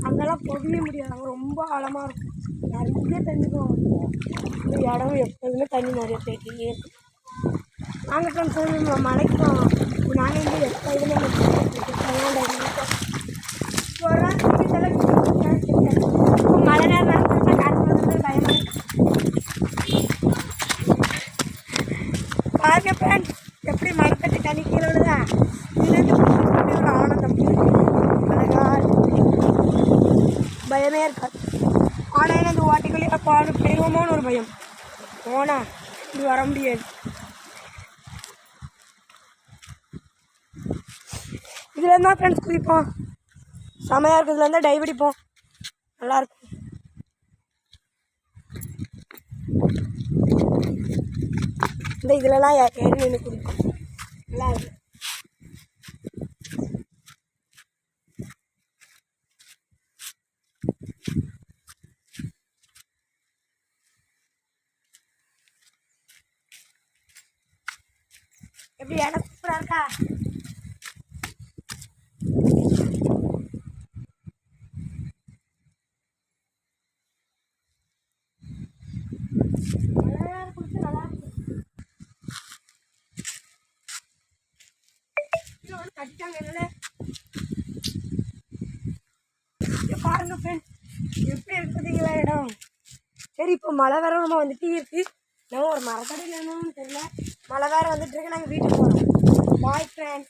அங்கெல்லாம் போகவே முடியாது, ரொம்ப ஆழமாக இருக்கும், நிறைய தண்ணி போகும். இந்த இடம் எப்போதுமே தண்ணி நிறைய தேக்கிட்டே இருக்கும். நாங்கள் ஃப்ரெண்ட்ஸ் மலைக்கு போவோம். நாங்கள் இங்கே எப்போதுமே மழை நேரம் காற்று பயமாக பாருங்க ஃப்ரெண்ட்ஸ், எப்படி மழை தட்டி தண்ணி கீழே விடுதா. இதுலேருந்து ஒரு ஆனந்தம் அழகா பயமே இருக்காது. ஆனால் இந்த வாட்டிக்குள்ளேயே பாடு போயிடுவோமோன்னு ஒரு பயம். போனால் இது வர முடியாது. இதில் இருந்தால் ஃப்ரெண்ட்ஸ் குதிப்போம், செமையாக இருக்குது. இதுல இருந்தால் டைவ் அடிப்போம், நல்லாயிருக்கும். இந்த இதுலலாம் ஏறி நின்று குதிப்போம், நல்லா இருக்கும். எப்படி இடம் சூப்பராக இருக்கா? பாருங்க ஃப்ரெண்ட்ஸ், எப்படி இருக்குதுங்களா இடம். சரி, இப்போ மழை வேற நம்ம வந்துட்டு இருக்கு. நம்ம ஒரு மரத்தடியில் என்னன்னு தெரியல, மழை வேற வந்துட்டு இருக்கு. நாங்கள் வீட்டுக்கு போகிறோம். Bye friends.